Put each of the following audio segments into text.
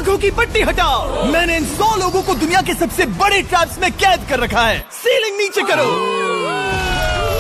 आंखों की पट्टी हटाओ। मैंने इन 100 लोगों को दुनिया के सबसे बड़े ट्रैप्स में कैद कर रखा है। सीलिंग नीचे करो।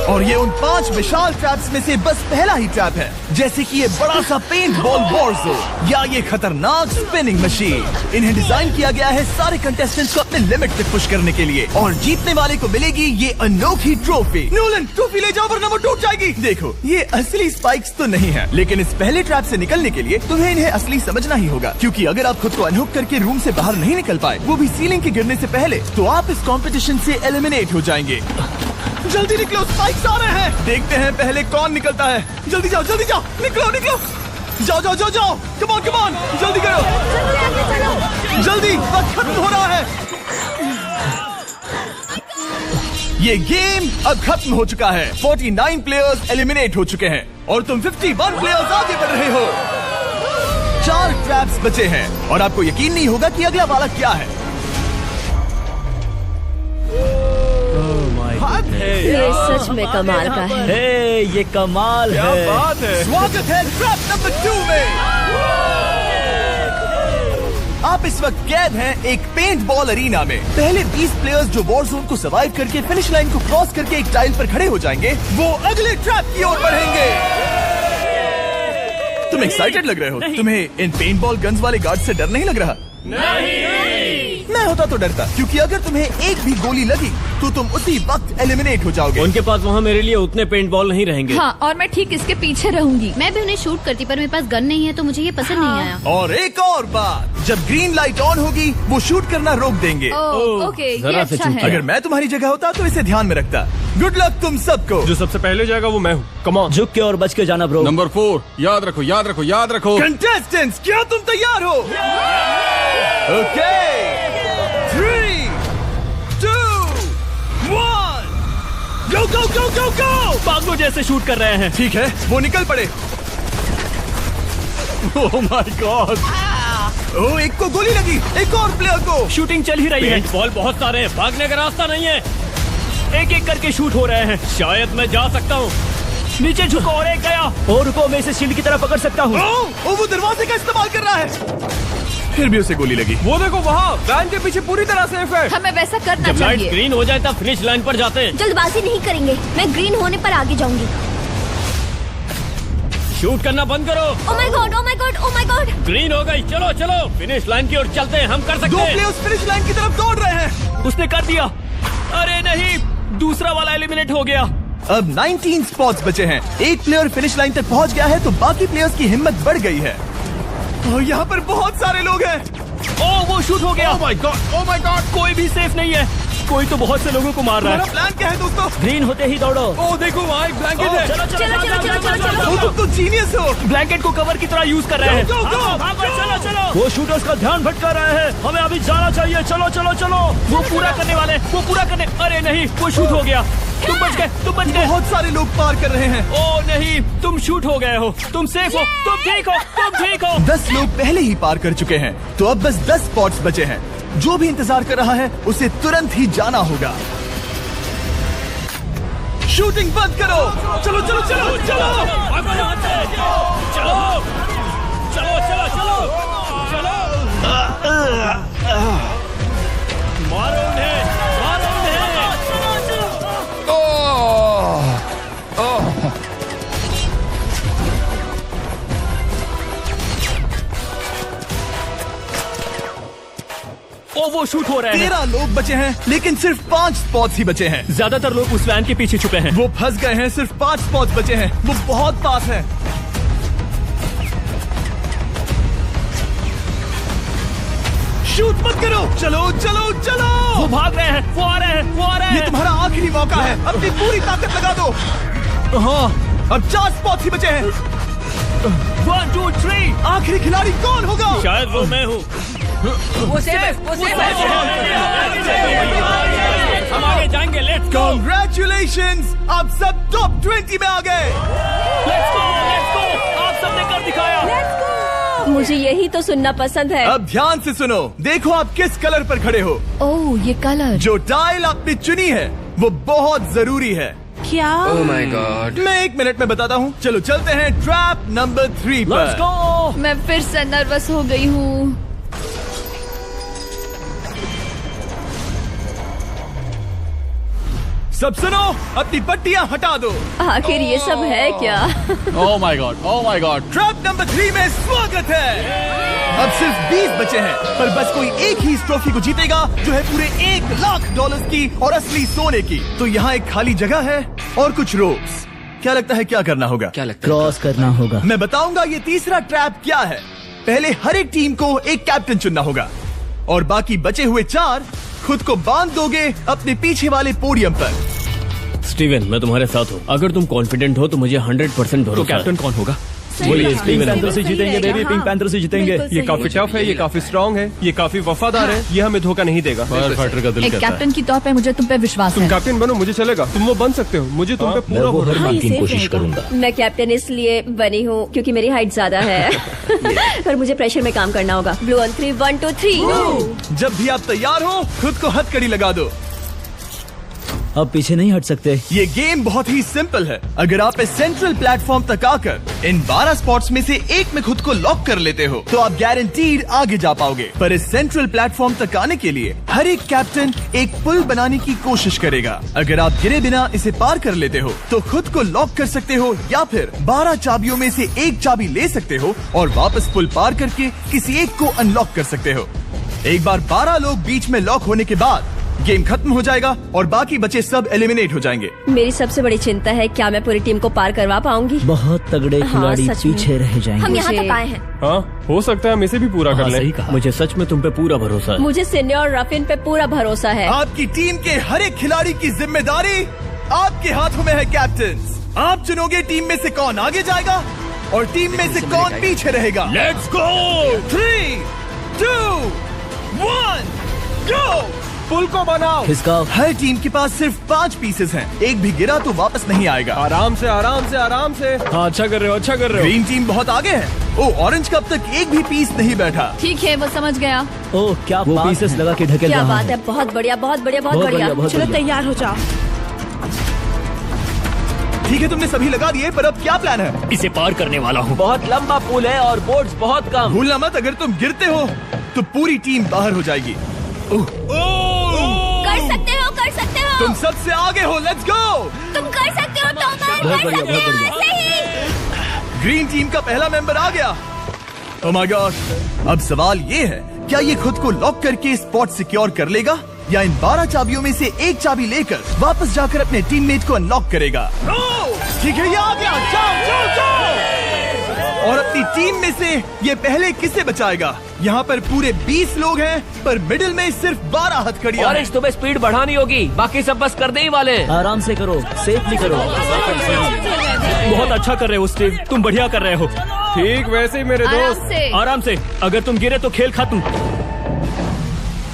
और ये उन 5 विशाल ट्रैप्स में से बस पहला ही ट्रैप है, जैसे कि ये बड़ा सा पेंट बॉल वॉरज़ो या ये खतरनाक स्पिनिंग मशीन। इन्हें डिजाइन किया गया है सारे कंटेस्टेंट्स को अपने लिमिट तक पुश करने के लिए, और जीतने वाले को मिलेगी ये अनोखी ट्रॉफी। नोलन, ट्रॉफी ले जाओ वरना वो टूट जाएगी। देखो, ये असली स्पाइक्स तो नहीं है, लेकिन इस पहले ट्रैप से निकलने के लिए तुम्हें इन्हें असली समझना ही होगा, क्योंकि अगर आप खुद को अनहुक करके रूम से बाहर नहीं निकल पाए, वो भी सीलिंग के गिरने से पहले, तो आप इस कॉम्पिटिशन से एलिमिनेट हो जाएंगे। जल्दी निकलो, स्पाइक्स आ रहे हैं। देखते हैं पहले कौन निकलता है। जल्दी जाओ, निकलो। जाओ, कम ऑन, जल्दी करो, जल्दी, वक्त खत्म हो रहा है। ये गेम अब खत्म हो चुका है। 49 प्लेयर्स एलिमिनेट हो चुके हैं और तुम 51 प्लेयर्स आगे बढ़ रहे हो। 4 ट्रैप्स बचे हैं और आपको यकीन नहीं होगा कि अगला वाला क्या है। ये सच में कमाल का है। ये कमाल क्या है। बात है। स्वागत है ट्रैप नंबर 2 में। आप इस वक्त कैद हैं एक पेंट बॉल अरीना में। पहले 20 प्लेयर्स जो वॉर जोन को सर्वाइव करके फिनिश लाइन को क्रॉस करके एक टाइल पर खड़े हो जाएंगे, वो अगले ट्रैप की ओर बढ़ेंगे। तुम एक्साइटेड लग रहे हो। तुम्हें इन पेंट बॉल गन्स वाले गार्ड से डर नहीं लग रहा? मैं होता तो डरता, क्योंकि अगर तुम्हें एक भी गोली लगी तो तुम उसी वक्त एलिमिनेट हो जाओगे। उनके पास वहाँ मेरे लिए उतने पेंट बॉल नहीं रहेंगे। हाँ, और मैं ठीक इसके पीछे रहूंगी। मैं भी उन्हें शूट करती, पर मेरे पास गन नहीं है तो मुझे ये पसंद नहीं आया। और एक और बात, जब ग्रीन लाइट ऑन होगी वो शूट करना रोक देंगे। ओके, ये जरा से अच्छा चूक है। अगर मैं तुम्हारी जगह होता तो इसे ध्यान में रखता। गुड लक तुम सबको। जो सबसे पहले जाएगा वो मैं हूँ। Come on. झुक के और बच के जाना ब्रो। नंबर 4, याद रखो। कंटेस्टेंट्स, क्या तुम तैयार हो? Okay, 3, 2, 1, go! पागलों जैसे शूट कर रहे हैं। ठीक है, वो निकल पड़े। ओह माय गॉड। ओ, एक को गोली लगी, एक और प्लेयर को। शूटिंग चल ही रही है। पेंट बॉल बहुत सारे हैं, भागने का रास्ता नहीं है। एक एक करके शूट हो रहे हैं। शायद मैं जा सकता हूँ। नीचे झुको और एक गया। और रुको, मैं इसे शील्ड की तरह पकड़ सकता हूँ। वो दरवाजे का इस्तेमाल कर रहा है। फिर भी उसे गोली लगी। वो देखो वहाँ, वैन के पीछे पूरी तरह सेफ है। हमें वैसा करना जब लाइट चाहिए। ग्रीन हो जाए तब फिनिश लाइन पर जाते हैं। जल्दबाजी नहीं करेंगे, मैं ग्रीन होने पर आगे जाऊंगी। शूट करना बंद करो। Oh my God. ग्रीन हो गई। चलो फिनिश लाइन की ओर चलते हैं। हम कर 2 सकते हैं। प्लेयर्स फिनिश लाइन की तरफ दौड़ रहे हैं। उसने कर दिया। अरे नहीं, दूसरा वाला एलिमिनेट हो गया। अब 19 स्पॉट्स बचे हैं। एक प्लेयर फिनिश लाइन तक पहुंच गया है तो बाकी प्लेयर्स की हिम्मत बढ़ गई है। और यहाँ पर बहुत सारे लोग हैं। ओह, वो शूट हो गया। ओह माय गॉड। कोई भी सेफ नहीं है। कोई तो बहुत से लोगों को मार रहा तुम्हारा है। प्लान क्या है दोस्तों? ग्रीन होते ही दौड़ो। ओह देखो वहाँ एक ब्लैंकेट है। वो तुम तो जीनियस हो। ब्लैंकेट को कवर की तरह यूज कर रहे हैं। Go, go, go! चलो। वो शूटर्स का ध्यान भटका रहे हैं। हमें अभी जाना चाहिए। चलो। वो पूरा करने। अरे नहीं, वो शूट हो गया। तुम बच गए। बहुत सारे लोग पार कर रहे हैं। ओह नहीं, तुम शूट हो गए हो। तुम सेफ हो। तुम ठीक हो। 10 लोग पहले ही पार कर चुके हैं, तो अब बस 10 स्पॉट्स बचे हैं। जो भी इंतजार कर रहा है उसे तुरंत ही जाना होगा। शूटिंग बंद करो। चलो। मारो उन्हें। ओ, वो शूट हो रहे हैं। 13 लोग बचे हैं, लेकिन सिर्फ 5 स्पॉट्स ही बचे हैं। ज्यादातर लोग उस वैन के पीछे छुपे हैं। वो फंस गए हैं। सिर्फ 5 स्पॉट्स बचे हैं। वो बहुत पास है। शूट मत करो। चलो। वो भाग रहे हैं। वो आ रहे हैं। ये तुम्हारा आखिरी मौका है। अपनी पूरी ताकत लगा दो। हाँ, अब 4 स्पॉट्स ही बचे हैं। 1, 2, 3। आखिरी खिलाड़ी कौन होगा? शायद वो मैं हूँ। वो सेफ हम आगे जाएंगे। Let's go. Congratulations! आप सब टॉप 20 में आ गए। Let's go. आप सबने कर दिखाया। मुझे यही तो सुनना पसंद है। अब ध्यान से सुनो। देखो आप किस कलर पर खड़े हो। ओह, ये कलर। जो टाइल आपने चुनी है वो बहुत जरूरी है। क्या? ओह माय गॉड। मैं 1 मिनट में बताता हूँ। चलो चलते हैं ट्रैप नंबर 3 लेट्स पर। गो। मैं फिर से नर्वस हो गई हूँ। सब सुनो, अपनी पट्टियां हटा दो। आखिर ये सब है क्या? ओह my God, oh my God. Trap number 3 में स्वागत है। अब सिर्फ 20 बचे हैं, पर बस कोई एक ही इस ट्रॉफी को जीतेगा जो है पूरे $1,00,000 की और असली सोने की। तो यहाँ एक खाली जगह है और कुछ रोप्स। क्या लगता है क्या करना होगा? क्या लगता क्रॉस करना होगा। मैं बताऊंगा ये तीसरा ट्रैप क्या है। पहले हर एक टीम को एक कैप्टन चुनना होगा और बाकी बचे हुए 4 खुद को बांध दोगे अपने पीछे वाले पोडियम पर। स्टीवन, मैं तुम्हारे साथ हूँ। अगर तुम कॉन्फिडेंट हो तो मुझे 100% भरोसा। तो कैप्टन कौन होगा? बोलिए पिंक स्टीवन। पैंथर से जीतेंगे बेबी, पिंक पैंथर से जीतेंगे। ये काफी टफ है, ये काफी स्ट्रांग है, ये काफी वफादार है, ये हमें धोखा नहीं देगा। फायर फाइटर का दिल एक कहता है। कैप्टन की तौर पे मुझे तुम पे विश्वास तुम है। कैप्टन बनो, मुझे चलेगा। तुम वो बन सकते हो, मुझे तुम पे पूरा भरोसा है। मुमकिन कोशिश करूंगा। मैं कैप्टन इसलिए बनी हूँ क्योंकि मेरी हाइट ज्यादा है। पर मुझे प्रेशर में काम करना होगा। Blue on 3, 1 2 3। जब भी आप तैयार हो खुद को हथकड़ी लगा दो। अब पीछे नहीं हट सकते। ये गेम बहुत ही सिंपल है। अगर आप इस सेंट्रल प्लेटफॉर्म तक आकर इन 12 स्पॉट्स में से एक में खुद को लॉक कर लेते हो तो आप गारंटीड आगे जा पाओगे। पर इस सेंट्रल प्लेटफॉर्म तक आने के लिए हर एक कैप्टन एक पुल बनाने की कोशिश करेगा। अगर आप गिरे बिना इसे पार कर लेते हो तो खुद को लॉक कर सकते हो या फिर 12 चाबियों में से एक चाबी ले सकते हो और वापस पुल पार करके किसी एक को अनलॉक कर सकते हो। एक बार 12 लोग बीच में लॉक होने के बाद गेम खत्म हो जाएगा और बाकी बचे सब एलिमिनेट हो जाएंगे। मेरी सबसे बड़ी चिंता है क्या मैं पूरी टीम को पार करवा पाऊंगी। बहुत तगड़े खिलाड़ी सच में। पीछे रह जाएंगे। हम यहाँ तक आए हैं। हाँ, हो सकता है हम इसे भी पूरा कर लें। सही कहा। मुझे सच में तुम पे पूरा भरोसा है। मुझे सीनियर रफिन पे पूरा भरोसा है। आपकी टीम के हर एक खिलाड़ी की जिम्मेदारी आपके हाथों में है कैप्टन। आप चुनोगे टीम में से कौन आगे जाएगा और टीम में से कौन पीछे रहेगा। Let's go. 3 2 1 गो। पुल को बनाओ। खिसकाओ। हर टीम के पास सिर्फ 5 पीसेस हैं। एक भी गिरा तो वापस नहीं आएगा। आराम से, आराम से, आराम से। हाँ, अच्छा कर रहे हो, अच्छा कर रहे हो। ग्रीन टीम बहुत आगे है। ओ, ऑरेंज का अब तक एक भी पीस नहीं बैठा। ठीक है, वो समझ गया। ओह क्या वो पीसेस लगा के ढकेल क्या रहा बात है, बहुत बढ़िया, बहुत बढ़िया, बहुत बहुत बढ़िया। बढ़िया, बहुत चलो बढ़िया। तैयार हो जाओ। ठीक है, तुमने सभी लगा दिए, पर अब क्या प्लान है? इसे पार करने वाला हूँ। बहुत लंबा पुल है और बोट्स बहुत कम। भूलना मत, अगर तुम गिरते हो तो पूरी टीम बाहर हो जाएगी। कर सकते हो, कर सकते हो। तुम सबसे आगे हो। Let's go. तुम कर सकते हो, टॉमर। बहुत कर बढ़िया, सकते बहुत हो, बढ़िया। ऐसे ही। ग्रीन टीम का पहला मेंबर आ गया। ओह माय गॉड। अब सवाल ये है, क्या ये खुद को लॉक करके स्पॉट सिक्योर कर लेगा या इन 12 चाबियों में से एक चाबी लेकर वापस जाकर अपने टीममेट को अनलॉक करेगा? ठीक है, ये आ गया। जाओ जाओ जाओ। और अपनी टीम में से ये पहले किसे बचाएगा? यहाँ पर पूरे 20 लोग हैं, पर मिडिल में सिर्फ 12 हथकड़ियां हैं। ऑरेंज, तुम्हें स्पीड बढ़ानी होगी, बाकी सब बस करने ही वाले हैं। आराम से करो, सेफली करो। बहुत अच्छा कर रहे हो स्टीव, तुम बढ़िया कर रहे हो। ठीक वैसे ही मेरे आराम दोस्त। से। आराम से। अगर तुम गिरे तो खेल खत्म।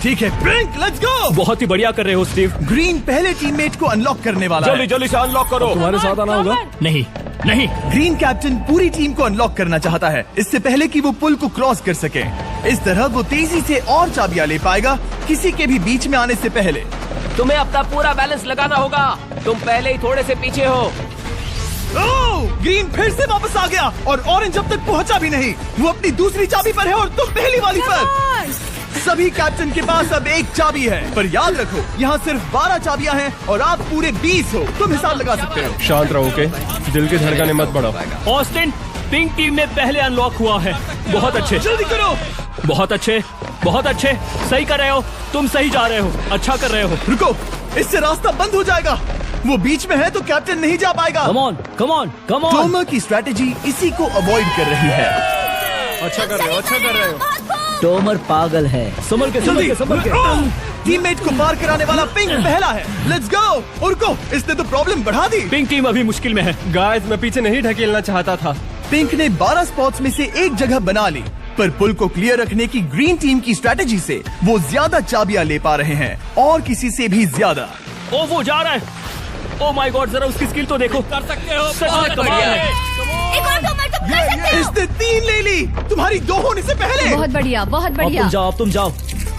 ठीक है, ब्रिंक, लेट्स गो। बहुत ही बढ़िया कर रहे हो स्टीव। ग्रीन पहले टीममेट को अनलॉक करने वाला जल्दी है। जल्दी से अनलॉक करो। तुम्हारे साथ आना होगा। नहीं नहीं। ग्रीन कैप्टन पूरी टीम को अनलॉक करना चाहता है, इससे पहले कि वो पुल को क्रॉस कर सके। इस तरह वो तेजी से और चाबियां ले पाएगा, किसी के भी बीच में आने से पहले। तुम्हें अपना पूरा बैलेंस लगाना होगा, तुम पहले ही थोड़े से पीछे हो। ओह, ग्रीन फिर से वापस आ गया और ऑरेंज अब तक पहुंचा भी नहीं। वो अपनी दूसरी चाबी पर है और तुम पहली वाली पर। सभी कैप्टन के पास अब एक चाबी है, पर याद रखो यहाँ सिर्फ 12 चाबियां हैं और आप पूरे 20 हो। तुम हिसाब लगा सकते हो। शांत रहो, ओके? दिल की धड़कनें मत बढ़ाओ। ऑस्टिन, पिंक टीम में पहले अनलॉक हुआ है। बहुत अच्छे, जल्दी करो। बहुत अच्छे, बहुत अच्छे। सही कर रहे हो, तुम सही जा रहे हो, अच्छा कर रहे हो। रुको, इससे रास्ता बंद हो जाएगा। वो बीच में है तो कैप्टन नहीं जा पाएगा। Come on, come on, come on. Tomer की स्ट्रेटेजी इसी को अवॉइड कर रही है। अच्छा कर रहे हो, अच्छा कर रहे हो। टोमर पागल है। संभल के, संभल के, संभल के। टीममेट को पार कराने वाला पिंक पहला है। Let's go. और रुको, इसने तो प्रॉब्लम बढ़ा दी। पिंक टीम अभी मुश्किल में है। गाइस, मैं पीछे नहीं ढकेलना चाहता था। पिंक ने 12 स्पॉट्स में से एक जगह बना ली, पर पुल को क्लियर रखने की ग्रीन टीम की स्ट्रेटेजी से वो ज्यादा चाबियां ले पा रहे हैं और किसी से भी ज्यादा। ओ वो जा रहा है। ओ माय गॉड, जरा उसकी स्किल तो देखो। कर सकते हो, सच में कमाल है। एक और टॉमर, तुम कर सकते हो। इसने 3 ले ली, तुम्हारी 2 होने से पहले। बहुत बढ़िया, बहुत अब बढ़िया। तुम जाओ, अब तुम जाओ।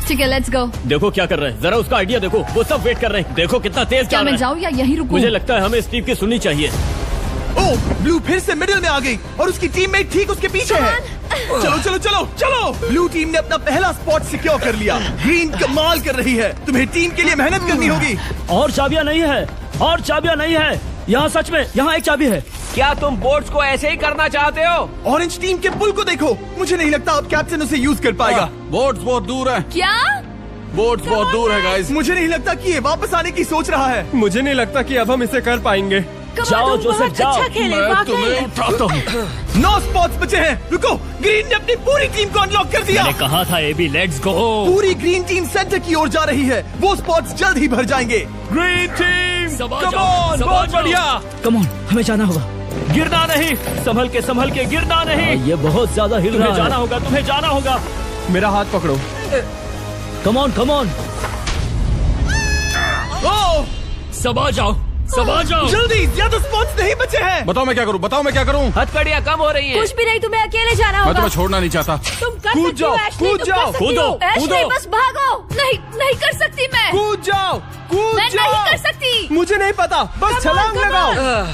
ठीक है, लेट्स गो। देखो क्या कर रहे हैं, जरा उसका आइडिया देखो। वो सब वेट कर रहे हैं, देखो कितना तेज क्या जा रहा मैं है। जाऊँ या यहीं रुकूं? मुझे लगता है हमें स्टीव की सुननी चाहिए। ओह, ब्लू फिर से मिडिल में आ गई और उसकी टीममेट ठीक उसके पीछे है। चलो चलो चलो चलो। ब्लू टीम ने अपना पहला स्पॉट सिक्योर कर लिया। ग्रीन कमाल कर रही है। तुम्हें टीम के लिए मेहनत करनी होगी। और चाबियां नहीं है, और चाबियां नहीं है। यहाँ सच में यहाँ एक चाबी है। क्या तुम बोट्स को ऐसे ही करना चाहते हो? ऑरेंज टीम के पुल को देखो। मुझे नहीं लगता अब कैप्टन उसे यूज कर पाएगा। बोट्स बहुत दूर है। क्या? बोट्स बहुत दूर है गाइस। मुझे नहीं लगता कि ये वापस आने की सोच रहा है। मुझे नहीं लगता कि अब हम इसे कर पाएंगे। जाओ जोसेफ जाओ। अच्छा खेले मैं तुम्हें उठाता हूँ। 9 स्पॉट्स बचे हैं। रुको, ग्रीन ने अपनी पूरी टीम को अनलॉक कर दिया। मैंने कहा था एबी, लेट्स गो। पूरी ग्रीन टीम सेंटर की ओर जा रही है। वो स्पॉट्स जल्द ही भर जाएंगे। ग्रीन टीम, सबा कम जाओ, ऑन, सबा बहुत जाओ। बढ़िया। कम ऑन, हमें जाना होगा। गिरना नहीं, संभल के गिरना नहीं। ये बहुत ज्यादा हिल रहा है। जाना होगा, तुम्हें जाना होगा। मेरा हाथ पकड़ो। कम ऑन कम ऑन, ओह, सबा जाओ, सबा जाओ। जल्दी, ज्यादा स्पॉट्स नहीं बचे हैं। बताओ मैं क्या करूँ, बताओ मैं क्या करूँ। हथकड़ियाँ कम हो रही हैं। कुछ भी नहीं, तुम्हें अकेले जाना मैं होगा। तुम्हें छोड़ना नहीं चाहता। तुम कर कूद सकती हो, जाओ, एशली, कूद तुम जाओ, कर सकती कूदो, हो। एशली, कूदो। बस भागो। नहीं कर सकती मैं। कूद जाओ, कूद मैं जाओ। नहीं कर सकती। मुझे नहीं पता, बस छलांग लगाओ।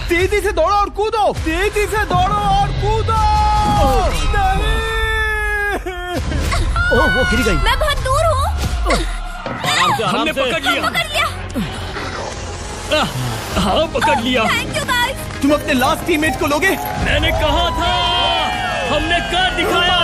तेजी से दौड़ो और कूदो, तेजी से दौड़ो और कूदो। नहीं। ओह, वो गिर गई। मैं बहुत दूर हूँ। हमने पकड़ लिया। पकड़ लिया। हाँ, पकड़ लिया। Thank you guys. तुम अपने लास्ट टीममेट को लोगे? मैंने कहा था, हमने कर दिखाया।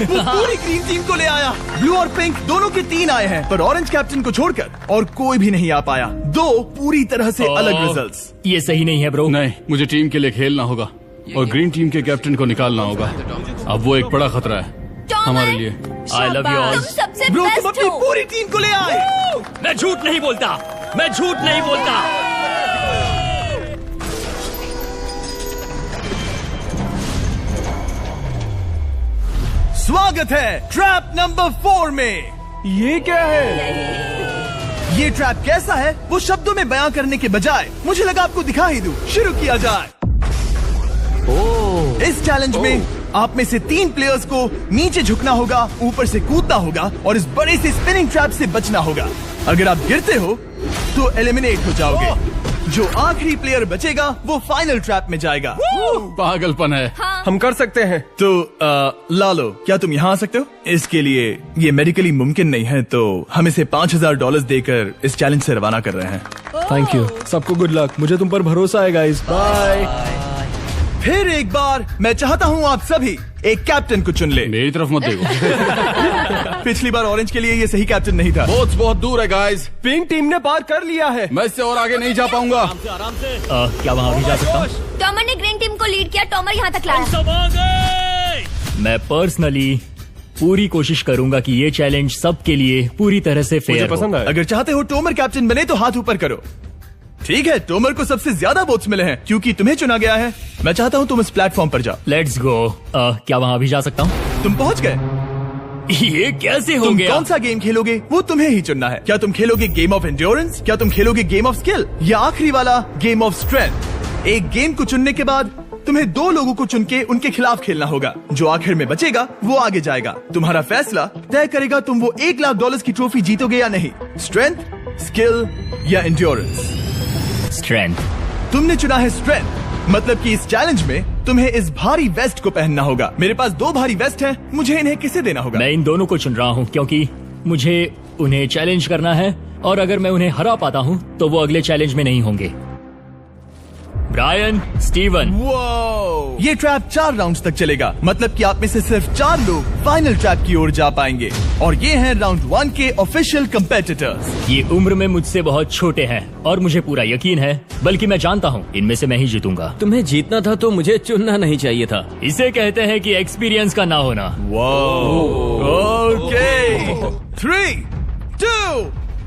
वो पूरी ग्रीन टीम को ले आया। ब्लू और पिंक दोनों के 3 आए हैं, पर ऑरेंज कैप्टन को छोड़कर और कोई भी नहीं आ पाया। 2 पूरी तरह से अलग रिजल्ट्स। ये सही नहीं है ब्रो। नहीं, मुझे टीम के लिए खेलना होगा और ग्रीन टीम के कैप्टन को निकालना होगा। अब वो एक बड़ा खतरा है हमारे लिए। I love you all. तुम सबसे ब्रो, तुम बेस्ट अपनी हो। पूरी टीम को ले आए। मैं झूठ नहीं बोलता, मैं झूठ नहीं बोलता। स्वागत है ट्रैप नंबर 4 में। ये क्या है? ये ट्रैप कैसा है वो शब्दों में बयां करने के बजाय मुझे लगा आपको दिखा ही दूं। शुरू किया जाए। इस चैलेंज में आप में से 3 प्लेयर्स को नीचे झुकना होगा, ऊपर से कूदना होगा और इस बड़े से स्पिनिंग ट्रैप से बचना होगा। अगर आप गिरते हो तो एलिमिनेट हो जाओगे। जो आखिरी प्लेयर बचेगा वो फाइनल ट्रैप में जाएगा। पागलपन है। हम कर सकते हैं। तो लालो, क्या तुम यहाँ आ सकते हो? इसके लिए ये मेडिकली मुमकिन नहीं है, तो हम इसे $5000 देकर इस चैलेंज से रवाना कर रहे हैं। Thank you. सबको गुड लक। मुझे तुम पर भरोसा है गाइस। बाय। फिर एक बार मैं चाहता हूँ आप सभी एक कैप्टन को चुन ले। मेरी तरफ मत देखो। पिछली बार ऑरेंज के लिए ये सही कैप्टन नहीं था। बोट्स बहुत दूर है गाइस। पिंक टीम ने पार कर लिया है। मैं इससे और आगे नहीं जा पाऊंगा। आराम से। क्या वहाँ भी जा सकता हूँ? टॉमर ने ग्रीन टीम को लीड किया। टॉमर यहाँ तक लाया। सब आ गए। मैं पर्सनली पूरी कोशिश करूंगा कि ये चैलेंज सबके लिए पूरी तरह से मुझे फेयर पसंद हो। आया। अगर चाहते हो टोमर कैप्टन बने तो हाथ ऊपर करो। ठीक है, टोमर को सबसे ज्यादा वोट्स मिले हैं क्योंकि तुम्हें चुना गया है। मैं चाहता हूँ तुम इस प्लेटफॉर्म पर जाओ। Let's go. क्या वहाँ भी जा सकता हूँ? तुम पहुँच गए। ये कैसे हो तुम गया? कौन सा गेम खेलोगे वो तुम्हें ही चुनना है। क्या तुम खेलोगे गेम ऑफ एंड्योरेंस, क्या तुम खेलोगे गेम ऑफ स्किल, या आखिरी वाला गेम ऑफ स्ट्रेंथ? एक गेम को चुनने के बाद तुम्हें 2 लोगों को चुन के उनके खिलाफ खेलना होगा। जो आखिर में बचेगा वो आगे जाएगा। तुम्हारा फैसला तय करेगा तुम वो $1,00,000 की ट्रॉफी जीतोगे या नहीं। स्ट्रेंथ, स्किल या एंड्योरेंस। स्ट्रेंथ। तुमने चुना है स्ट्रेंथ, मतलब कि इस चैलेंज में तुम्हें इस भारी वेस्ट को पहनना होगा। मेरे पास 2 भारी वेस्ट हैं, मुझे इन्हें किसे देना होगा? मैं इन दोनों को चुन रहा हूँ क्योंकि मुझे उन्हें चैलेंज करना है और अगर मैं उन्हें हरा पाता हूँ तो वो अगले चैलेंज में नहीं होंगे। Brian, Steven. वो ये ट्रैप 4 राउंड्स तक चलेगा, मतलब कि आप में से सिर्फ 4 लोग फाइनल ट्रैप की ओर जा पाएंगे और ये हैं राउंड 1 के ऑफिशियल कंपेटिटर्स। ये उम्र में मुझसे बहुत छोटे हैं और मुझे पूरा यकीन है, बल्कि मैं जानता हूँ इनमें से मैं ही जीतूंगा। तुम्हें जीतना था तो मुझे चुनना नहीं चाहिए था। इसे कहते हैं कि एक्सपीरियंस का ना होना। Okay, 3, 2,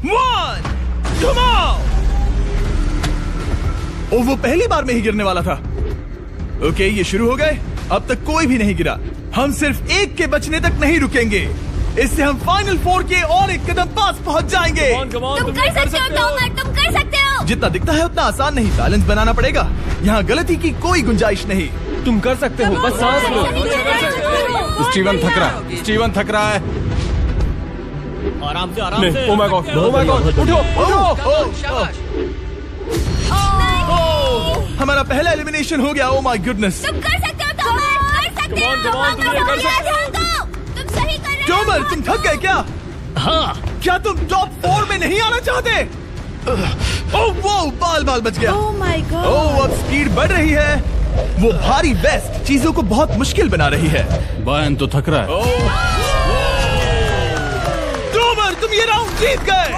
1, come on. ओ, वो पहली बार में ही गिरने वाला था। ओके, ये शुरू हो गए। अब तक कोई भी नहीं गिरा। हम सिर्फ एक के बचने तक नहीं रुकेंगे। इससे हम फाइनल 4 के और एक कदम पास पहुंच जाएंगे। तुम कर सकते हो टॉमर, तुम कर सकते हो। जितना दिखता है उतना आसान नहीं, बैलेंस बनाना पड़ेगा। यहाँ गलती की कोई गुंजाइश नहीं। तुम कर सकते हो, बस सांस लो। स्टीवन थक रहा है। स्टीवन थक रहा है। आराम से, आराम से। Oh my God, oh my God, उठो, उठो। शाबाश। हमारा पहला एलिमिनेशन हो गया। Oh my goodness. तुम कर सकते हो टॉमर, कर सकते सकते हैं। तुम ये कर सकते हो। तुम सही कर रहे हो। टॉमर, तुम थक गए क्या? हाँ, क्या तुम टॉप 4 में नहीं आना चाहते? ओह वो बाल बच गया। Oh my God। ओह अब स्पीड बढ़ रही है। वो भारी वेस्ट चीजों को बहुत मुश्किल बना रही है। बायन तो थक रहा है। टॉमर, तुम ये राउंड जीत गए।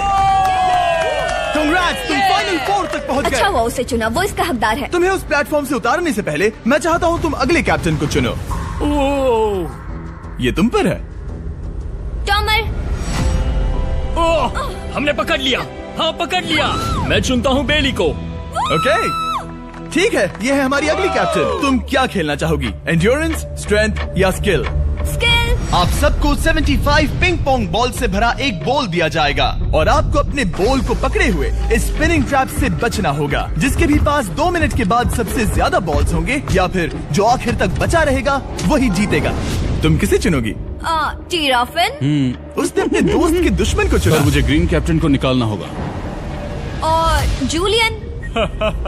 Congrats, तुम फाइनल 4 तक पहुंच अच्छा गए। हुआ उसे चुना, वो इसका हकदार है। तुम्हें उस प्लेटफॉर्म से उतारने से पहले मैं चाहता हूँ तुम अगले कैप्टन को चुनो। ये तुम पर है। टॉमर, ओह, हमने पकड़ लिया। हाँ, पकड़ लिया। मैं चुनता हूँ बेली को। ओके, ठीक है, ये है हमारी अगली कैप्टन। तुम क्या खेलना चाहोगी? एंड्योरेंस, स्ट्रेंथ या स्किल? स्किल। आप सबको 75 पिंग पोंग बॉल से भरा एक बॉल दिया जाएगा और आपको अपने बॉल को पकड़े हुए इस स्पिनिंग ट्रैप से बचना होगा। जिसके भी पास 2 मिनट के बाद सबसे ज्यादा बॉल्स होंगे या फिर जो आखिर तक बचा रहेगा वही जीतेगा। तुम किसे चुनोगी? टीराफिन उसने अपने दोस्त के दुश्मन को चुना। पर मुझे ग्रीन कैप्टन को निकालना होगा। और जूलियन।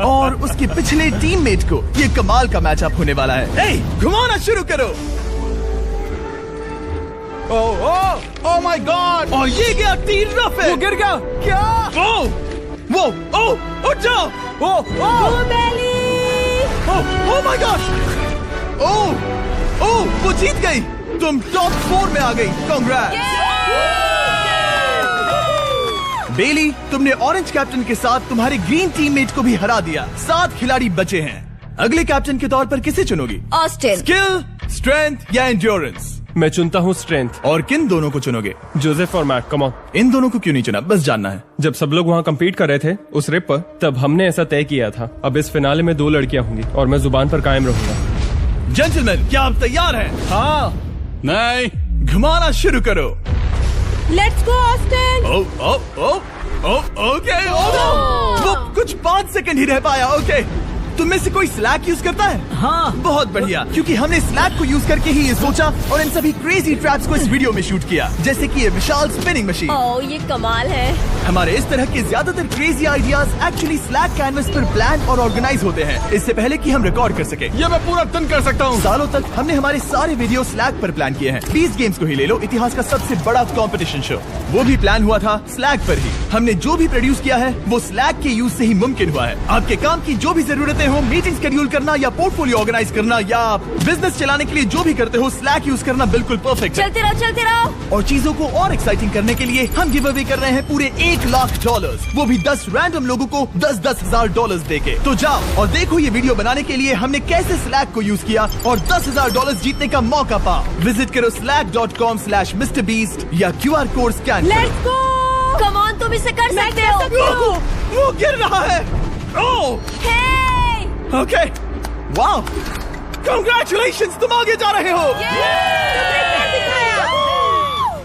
और उसके पिछले टीममेट को। ये कमाल का मैचअप होने वाला है। ए, घुमाना शुरू करो। ओह माय गॉड। और ये गया टीराफिन। वो गिर गया। क्या? वो उठ जाओ। ओह माय गॉड। ओह वो जीत गई। तुम टॉप 4 में आ गई। कांग्रेट्स। बेली, तुमने ऑरेंज कैप्टन के साथ तुम्हारे ग्रीन टीममेट को भी हरा दिया। 7 खिलाड़ी बचे हैं। अगले कैप्टन के तौर पर किसे चुनोगी? ऑस्टिन। स्किल, स्ट्रेंथ या एंड्योरेंस? मैं चुनता हूँ स्ट्रेंथ। और किन दोनों को चुनोगे? जोसेफ और मैट, कम ऑन। इन दोनों को क्यों नहीं चुना? बस जानना है। जब सब लोग वहाँ कम्पीट कर रहे थे उस रिप पर, तब हमने ऐसा तय किया था। अब इस फिनाले में 2 लड़कियाँ होंगी और मैं जुबान पर कायम रहूंगा। जेंटलमैन, क्या आप तैयार हैं? हाँ। नहीं, घुमाना शुरू करो। Let's go Austin. ओके। वो कुछ 5 सेकंड ही रह पाया। ओके, तुम में से कोई स्लैक यूज करता है? हाँ। बहुत बढ़िया, क्योंकि हमने स्लैक को यूज करके ही ये सोचा और इन सभी क्रेजी ट्रैप्स को इस वीडियो में शूट किया, जैसे कि ये विशाल स्पिनिंग मशीन। ओह, ये कमाल है। हमारे इस तरह के ज्यादातर crazy ideas actually slack canvas पर प्लान और ऑर्गेनाइज होते हैं इससे पहले कि हम रिकॉर्ड कर सके। ये मैं पूरा दिन कर सकता हूँ। सालों तक हमने हमारे सारे वीडियो स्लैक पर प्लान किए हैं। 20 गेम्स को ही ले लो, इतिहास का सबसे बड़ा कंपटीशन शो, वो भी प्लान हुआ था स्लैक पर ही। हमने जो भी प्रोड्यूस किया है वो स्लैक के यूज से ही मुमकिन हुआ है। आपके काम की जो भी जरूरतें हो, मीटिंग शेड्यूल करना या पोर्टफोलियो ऑर्गेनाइज करना या बिजनेस चलाने के लिए जो भी करते हो, स्लैक यूज करना बिल्कुल परफेक्ट है। चलते रहो। और चीजों को और एक्साइटिंग करने के लिए हम गिव अवे कर रहे हैं पूरे $1,00,000, वो भी 10 रैंडम लोगों को $10,000 देके। तो जाओ और देखो ये वीडियो बनाने के लिए हमने कैसे स्लैक को यूज किया और $10,000 जीतने का मौका पा। विजिट करो slack.com/MrBeast या QR कोड स्कैन लेट्स करो। गो। कम ऑन, तुम इसे कर सकते हो। वो गिर रहा है। ओह, ओके, वाओ, कांग्रेचुलेशंस, तुम आगे जा रहे हो।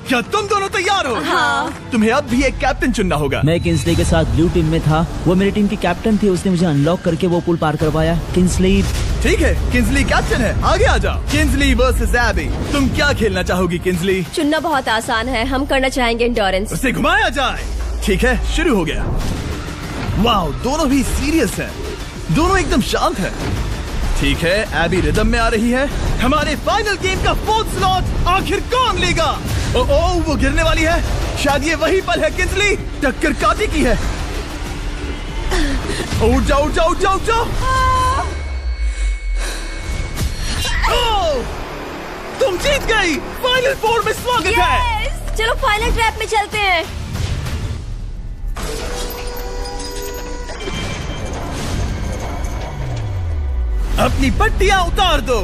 क्या तुम दोनों तैयार हो? हाँ। तुम्हें अब भी एक कैप्टन चुनना होगा। मैं किंग्सली के साथ ब्लू टीम में था। वो मेरी टीम की कैप्टन थी, उसने मुझे अनलॉक करके वो पुल पार करवाया। किंग्सली। ठीक है, किंग्सली कैप्टन है, आगे आ जाओ। किंग्सली वर्सेस एबी, तुम क्या खेलना चाहोगी किंग्सली? चुनना बहुत आसान है, हम करना चाहेंगे एंड्योरेंस। उसे घुमाया जाए। ठीक है, शुरू हो गया। वाओ, दोनों भी सीरियस हैं, दोनों एकदम शांत हैं। ठीक है, एबी रिदम में आ रही है। हमारे फाइनल गेम का 4th स्लॉट आखिर कौन लेगा? ओह, वो गिरने वाली है। शायद ये वही पल है किंग्सली, टक्कर काटी की है। उठ जाओ, उठ जाओ, उठ जाओ, उठ जाओ। ओह, तुम जीत गई। फाइनल 4 में स्वागत है। चलो फाइनल ट्रैप में चलते हैं। अपनी पट्टियां उतार दो।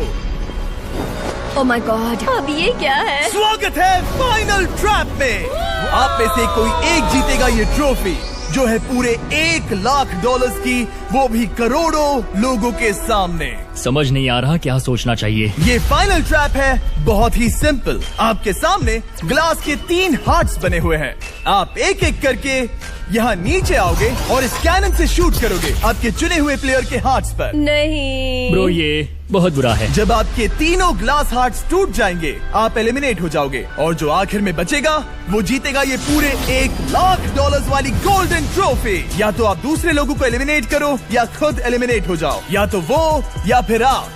ओह माय गॉड, अब ये क्या है? स्वागत है फाइनल ट्रैप में। आप में से कोई एक जीतेगा ये ट्रॉफी, जो है पूरे $1,00,000 की, वो भी करोड़ों लोगों के सामने। समझ नहीं आ रहा क्या सोचना चाहिए। ये फाइनल ट्रैप है, बहुत ही सिंपल। आपके सामने ग्लास के 3 हार्ट्स बने हुए हैं। आप एक एक करके यहाँ नीचे आओगे और इस कैनन से शूट करोगे आपके चुने हुए प्लेयर के हार्ट्स पर। नहीं ब्रो, ये बहुत बुरा है। जब आपके तीनों ग्लास हार्ट्स टूट जाएंगे, आप एलिमिनेट हो जाओगे और जो आखिर में बचेगा वो जीतेगा ये पूरे $1,00,000 वाली गोल्डन ट्रॉफी। या तो आप दूसरे लोगों को एलिमिनेट करो या खुद एलिमिनेट हो जाओ, या तो वो या फिर आप।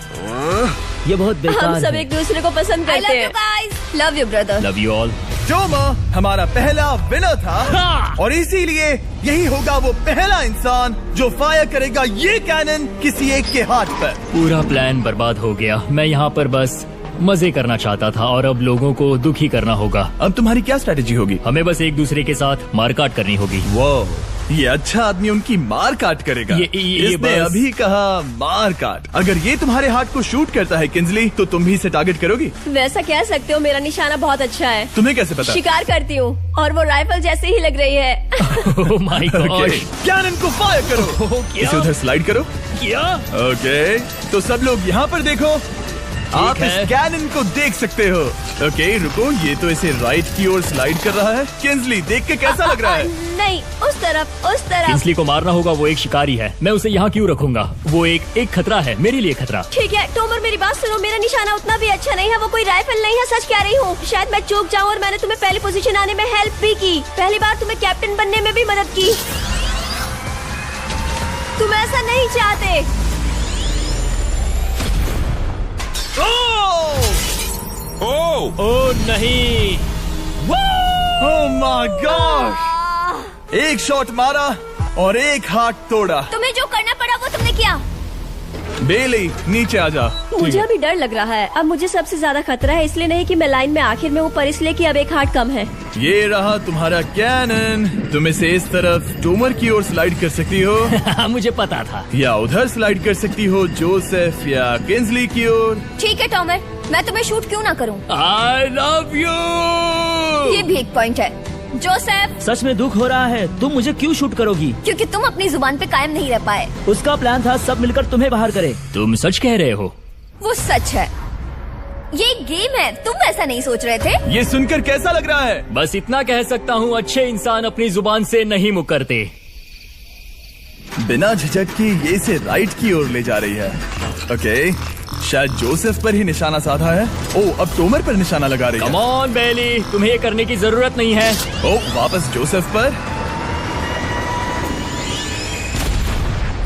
ये बहुत बेकार हम सब है। एक दूसरे को पसंद करते हैं। Love you brother. Love you all. Tomer हमारा पहला विनर था और इसीलिए यही होगा वो पहला इंसान जो फायर करेगा ये कैनन किसी एक के हाथ पर। पूरा प्लान बर्बाद हो गया। मैं यहाँ पर बस मजे करना चाहता था और अब लोगों को दुखी करना होगा। अब तुम्हारी क्या स्ट्रेटेजी होगी? हमें बस एक दूसरे के साथ मारकाट करनी होगी। वो ये अच्छा आदमी उनकी मार काट करेगा। ये इसने बस- अभी कहा मार काट। अगर ये तुम्हारे हार्ट को शूट करता है किंजली, तो तुम भी इसे टारगेट करोगी? वैसा कह सकते हो, मेरा निशाना बहुत अच्छा है। तुम्हें कैसे पता? शिकार करती हूँ और वो राइफल जैसे ही लग रही है। ओह माय गॉड। कैनन को फायर करो। इसे उधर स्लाइड करो। क्या? ओके, तो सब लोग यहाँ पर देखो। आप इस है। कैनन को देख सकते हो। ओके, रुको, ये तो इसे राइट की ओर स्लाइड कर रहा है। किंजली, देख के कैसा लग रहा है? नहीं, उस तरफ, उस तरफ। किंसली को मारना होगा। वो एक शिकारी है। मैं उसे यहाँ क्यों रखूंगा? वो एक खतरा है, मेरे लिए खतरा। ठीक है टोमर, मेरी बात सुनो। मेरा निशाना उतना भी अच्छा नहीं है। वो कोई राइफल नहीं है, सच कह रही हूँ। शायद मैं चूक जाऊँ और मैंने तुम्हें पहली पोजीशन आने में हेल्प भी की। पहली बार तुम्हें कैप्टन बनने में भी मदद की। तुम ऐसा नहीं चाहते। ओह नहीं। ओह माय गॉड! एक शॉट मारा और एक हाथ तोड़ा। तुम्हें जो करना पड़ा वो तुमने किया। बेली, नीचे आ जा। मुझे अभी डर लग रहा है। अब मुझे सबसे ज्यादा खतरा है, इसलिए नहीं कि मैं लाइन में आखिर में हूँ, पर इसलिए कि अब एक हार्ट कम है। ये रहा तुम्हारा कैनन। तुम इसे इस तरफ टोमर की ओर स्लाइड कर सकती हो मुझे पता था। या उधर स्लाइड कर सकती हो जोसेफ या किंजली की ओर। ठीक है टोमर, मैं तुम्हें शूट क्यों ना करूँ। I love you. ये भी एक पॉइंट है। जोसेफ, सच में दुख हो रहा है। तुम मुझे क्यों शूट करोगी? क्योंकि तुम अपनी जुबान पे कायम नहीं रह पाए। उसका प्लान था सब मिलकर तुम्हें बाहर करे। तुम सच कह रहे हो? वो सच है। ये एक गेम है, तुम वैसा नहीं सोच रहे थे। ये सुनकर कैसा लग रहा है? बस इतना कह सकता हूँ, अच्छे इंसान अपनी जुबान से नहीं मुकरते। बिना झिझक की ये इसे राइट की ओर ले जा रही है। ओके, शायद जोसेफ पर ही निशाना साधा है। ओ, अब टोमर पर निशाना लगा रही है। कम ऑन बेली, तुम्हें ये करने की जरूरत नहीं है। ओ, वापस जोसेफ पर।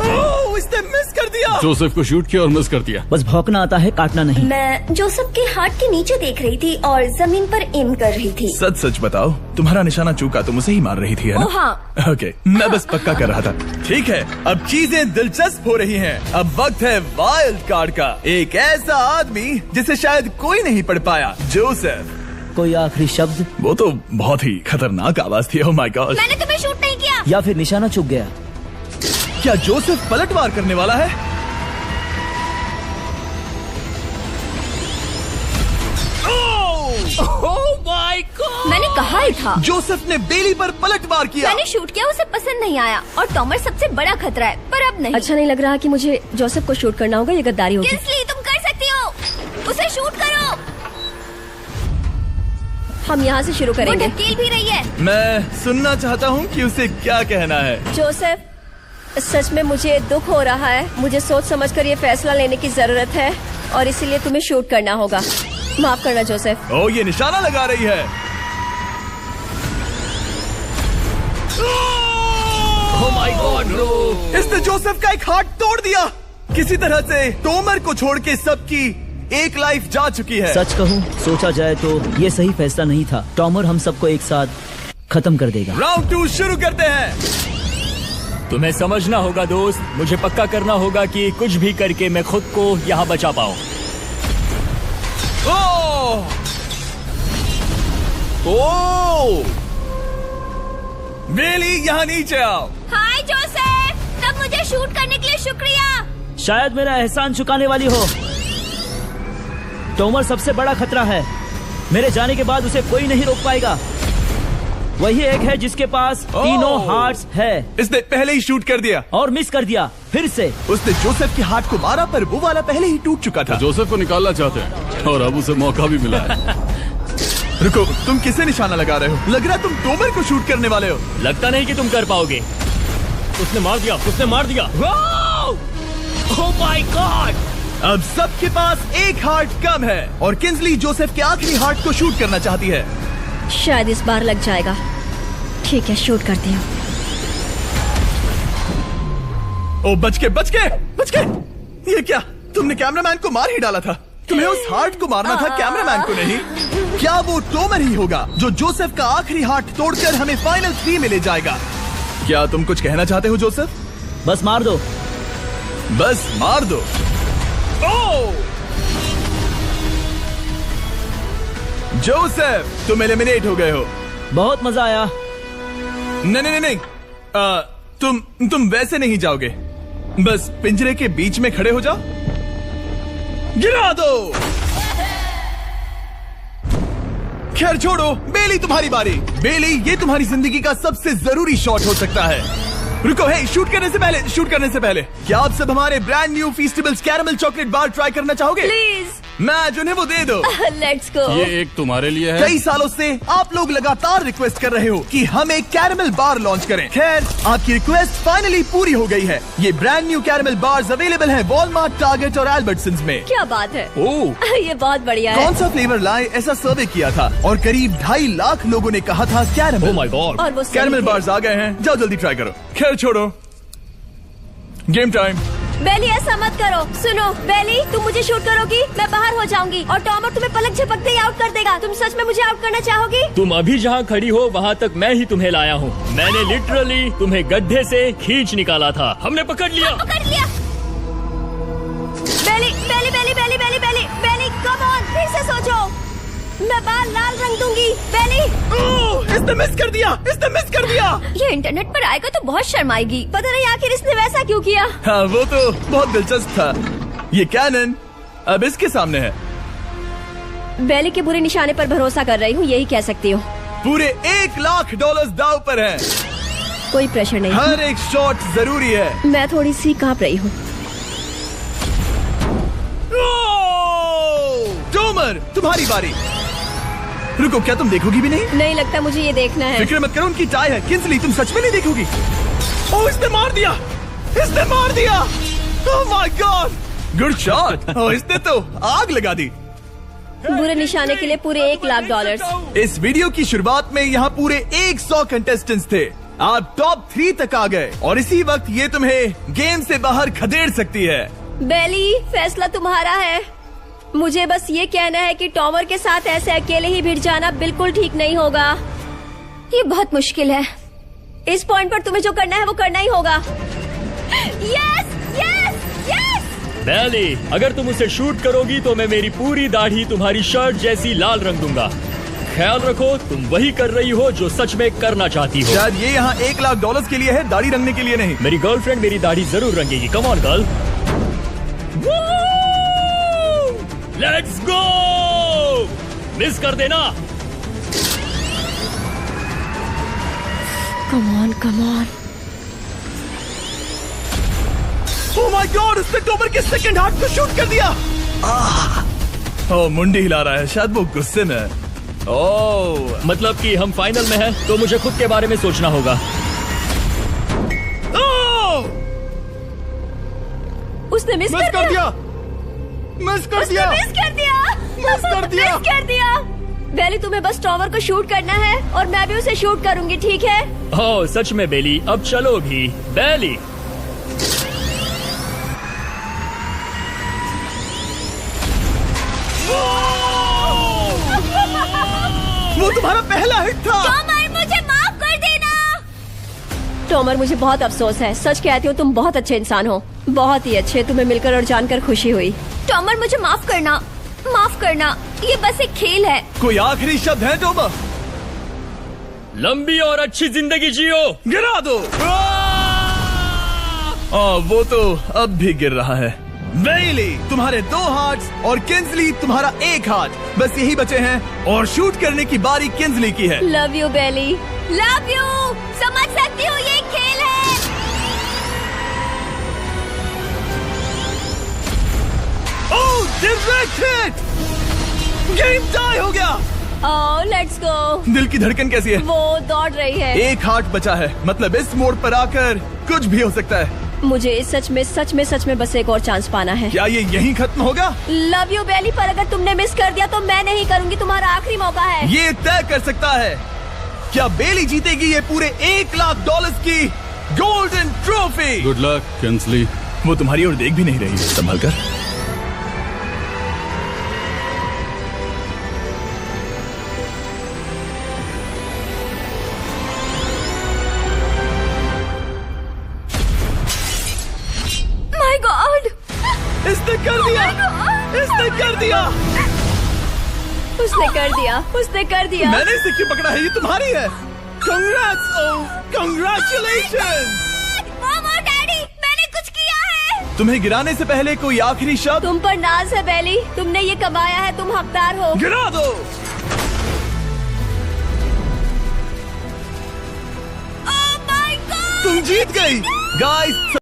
ओ, इसने मिस कर दिया। जोसेफ को शूट किया और मिस कर दिया। बस भौंकना आता है, काटना नहीं। मैं जोसेफ के हार्ट के नीचे देख रही थी और जमीन पर एम कर रही थी। सच सच बताओ, तुम्हारा निशाना चूका, तुम उसे ही मार रही थी, है ना? ओ हाँ। ओके, मैं बस पक्का कर रहा था। ठीक है, अब चीजें दिलचस्प हो रही हैं। अब वक्त है वाइल्ड कार्ड का। एक ऐसा आदमी जिसे शायद कोई नहीं पढ़ पाया, जोसेफ। कोई आखिरी शब्द? वो तो बहुत ही खतरनाक आवाज थी। ओह माय गॉड! मैंने तुम्हें शूट नहीं किया। या फिर निशाना चूक गया? क्या जोसेफ पलटवार करने वाला है? ओह माय गॉड! मैंने कहा ही था। जोसेफ ने बेली पर पलटवार किया। मैंने शूट किया, उसे पसंद नहीं आया और टॉमर सबसे बड़ा खतरा है, पर अब नहीं। अच्छा नहीं लग रहा कि मुझे जोसेफ को शूट करना होगा, ये गद्दारी होगी। किंसली, तुम कर सकती हो, उसे शूट करो। हम यहाँ से शुरू करेंगे। वो ढकेल भी रही है। मैं सुनना चाहता हूँ कि उसे क्या कहना है। जोसेफ, सच में मुझे दुख हो रहा है। मुझे सोच समझकर ये फैसला लेने की जरूरत है और इसीलिए तुम्हें शूट करना होगा। माफ करना जोसेफ। ओ, ये निशाना लगा रही है। ओह माय गॉड ब्रो! इसने जोसेफ का एक हाथ तोड़ दिया। किसी तरह से टोमर को छोड़ के सबकी एक लाइफ जा चुकी है। सच कहूँ, सोचा जाए तो ये सही फैसला नहीं था। टॉमर हम सबको एक साथ खत्म कर देगा। राउंड 2 शुरू करते हैं। तुम्हें समझना होगा दोस्त, मुझे पक्का करना होगा कि कुछ भी करके मैं खुद को यहाँ बचा पाऊँ। ओ! बेली, यहाँ नीचे आओ। हाय जोसेफ, तब मुझे शूट करने के लिए शुक्रिया। शायद मेरा एहसान चुकाने वाली हो। टोमर सबसे बड़ा खतरा है। मेरे जाने के बाद उसे कोई नहीं रोक पाएगा। वही एक है जिसके पास तीनों हार्ट्स है। इसने पहले ही शूट कर दिया और मिस कर दिया फिर से। उसने जोसेफ के हाथ को मारा, पर वो वाला पहले ही टूट चुका था। जोसेफ को निकालना चाहते हैं और अब उसे मौका भी मिला है। रुको, तुम किसे निशाना लगा रहे हो? लग रहा है तुम टोमर को शूट करने वाले हो। लगता नहीं कि तुम कर पाओगे। उसने मार दिया, उसने मार दिया। Oh my God! अब सबके पास एक हार्ट कम है और किंजली जोसेफ के आखिरी हार्ट को शूट करना चाहती है। शायद इस बार लग जाएगा। ठीक है, शूट करती हूँ। ओ, बच के। ये क्या? तुमने कैमरामैन को मार ही डाला था। तुम्हें उस हार्ट को मारना था, कैमरामैन को नहीं। क्या वो टोमर ही होगा जो जोसेफ का आखिरी हार्ट तोड़कर हमें फाइनल 3 में ले जाएगा? क्या तुम कुछ कहना चाहते हो जोसेफ? बस मार दो। बस मार दो। ओह! जोसेफ, तुम एलिमिनेट हो गए हो। बहुत मजा आया। नहीं। तुम वैसे नहीं जाओगे। बस पिंजरे के बीच में खड़े हो जाओ। गिरा दो। खैर छोड़ो, बेली तुम्हारी बारी। बेली, ये तुम्हारी जिंदगी का सबसे जरूरी शॉट हो सकता है। रुको, हे, शूट करने से पहले क्या आप सब हमारे brand new Feastables caramel chocolate bar try करना चाहोगे? प्लीज मैच उन्हें वो दे दो। Let's go. ये एक तुम्हारे लिए है। कई सालों से आप लोग लगातार रिक्वेस्ट कर रहे हो कि हम एक कैरेमल बार लॉन्च करें। खैर, आपकी रिक्वेस्ट फाइनली पूरी हो गई है। ये brand new caramel bars available हैं वॉलमार्ट, टारगेट और एल्बर्टसन्स में। क्या बात है। ओह, ये बहुत बढ़िया है। कौन सा फ्लेवर लाए, ऐसा सर्वे किया था और करीब 2.5 लाख लोगों ने कहा था कैरेमल। Oh my God. और वो सही कैरेमल थे। बार्स आ गए हैं, जाओ जल्दी ट्राई करो। खैर छोड़ो, गेम टाइम। बेली, ऐसा मत करो। सुनो बेली, तुम मुझे शूट करोगी, मैं बाहर हो जाऊंगी और टॉमर तुम्हें पलक झपकते ही आउट कर देगा। तुम सच में मुझे आउट करना चाहोगी? तुम अभी जहाँ खड़ी हो वहाँ तक मैं ही तुम्हें लाया हूँ। मैंने लिटरली तुम्हें गड्ढे से खींच निकाला था। हमने पकड़ लिया। बेली बेली बेली बेली बेली बेली बेली, कम ऑन, फिर से सोचो। मैं बाल लाल रंग दूंगी। बेली, इसने मिस कर दिया। ये इंटरनेट पर आएगा तो बहुत शर्माएगी। पता नहीं आखिर इसने वैसा क्यों किया। हाँ, वो तो बहुत दिलचस्प था। ये कैनन अब इसके सामने है। बेली के बुरे निशाने पर भरोसा कर रही हूँ, यही कह सकती हूँ। पूरे $1 लाख दाव पर है। कोई प्रेशर नहीं। हर एक शॉट जरूरी है। मैं थोड़ी सी कांप रही हूँ। टोमर, तुम्हारी बारी। रुको, क्या तुम देखोगी भी नहीं? नहीं लगता मुझे ये देखना है। फिक्र मत करो, उनकी टाई है। किंसली, तुम सच में नहीं देखोगी? ओह, इसने मार दिया। Oh my God, good shot. Oh, इसने तो आग लगा दी। बुरे निशाने के लिए पूरे $1 लाख। इस वीडियो की शुरुआत में यहाँ पूरे 100 कंटेस्टेंट्स थे। आप टॉप 3 तक आ गए और इसी वक्त ये तुम्हें गेम से बाहर खदेड़ सकती है। बेली, फैसला तुम्हारा है। मुझे बस ये कहना है कि टॉमर के साथ ऐसे अकेले ही भिड़ जाना बिल्कुल ठीक नहीं होगा। ये बहुत मुश्किल है। इस पॉइंट पर तुम्हें जो करना है वो करना ही होगा। Yes yes yes. बेली, अगर तुम उसे शूट करोगी तो मैं मेरी पूरी दाढ़ी तुम्हारी शर्ट जैसी लाल रंग दूंगा। ख्याल रखो, तुम वही कर रही हो जो सच में करना चाहती हो। शायद ये यहाँ $1 लाख के लिए है, दाढ़ी रंगने के लिए नहीं। मेरी गर्लफ्रेंड मेरी दाढ़ी जरूर रंगेगी। Come on girl, let's go. Miss कर देना। Come on come on. Oh my God, उसने टोमर के सेकंड हार्ट को शूट कर दिया। ओह, मुंडी हिला रहा है, शायद वो गुस्से में है। ओह, मतलब कि हम फाइनल में हैं, तो मुझे खुद के बारे में सोचना होगा। उसने मिस कर दिया। मिस कर दिया। बेली, तुम्हें बस टॉमर को शूट करना है और मैं भी उसे शूट करूंगी, ठीक है? ओह सच में बेली, अब चलो भी। बेली, वो तुम्हारा पहला हिट था। टॉमर, मुझे माफ कर देना। टॉमर, मुझे बहुत अफसोस है। सच कहती हूँ, तुम बहुत अच्छे इंसान हो, बहुत ही अच्छे। तुम्हें मिलकर और जानकर खुशी हुई। टॉमर, मुझे माफ करना, माफ करना। ये बस एक खेल है। कोई आखिरी शब्द है टोमर? लंबी और अच्छी जिंदगी जियो। गिरा दो। वो तो अब भी गिर रहा है। बेली, तुम्हारे 2 हार्ट्स और किंसली तुम्हारा 1 हार्ट। बस यही बचे हैं और शूट करने की बारी किंसली की है। Love you Bailey, love you. समझ सकती हूँ, ये खेल है। Direct hit. गेम टाई हो गया। ओह, लेट्स गो। दिल की धड़कन कैसी है? वो दौड़ रही है। 1 हार्ट बचा है, मतलब इस मोड़ पर आकर कुछ भी हो सकता है। मुझे सच में बस एक और चांस पाना है। क्या ये यहीं खत्म होगा? लव यू बेली, पर अगर तुमने मिस कर दिया तो मैं नहीं करूंगी। तुम्हारा आखिरी मौका है। ये तय कर सकता है क्या बेली जीतेगी ये पूरे $1 लाख की golden trophy. Good luck Kinsley. वो तुम्हारी ओर देख भी नहीं रही है, संभल कर। इसने कर दिया, इसने कर दिया। उसने कर दिया, उसने कर दिया। मैंने इसे क्यों पकड़ा है? ये तुम्हारी है। Congrats, congratulations। मॉम और डैडी, मैंने कुछ किया है। तुम्हें गिराने से पहले कोई आखिरी शब्द? तुम पर नाज है बेली, तुमने ये कमाया है, तुम हकदार हो। गिरा दो। ओह माय गॉड, तुम जीत गई गाइस।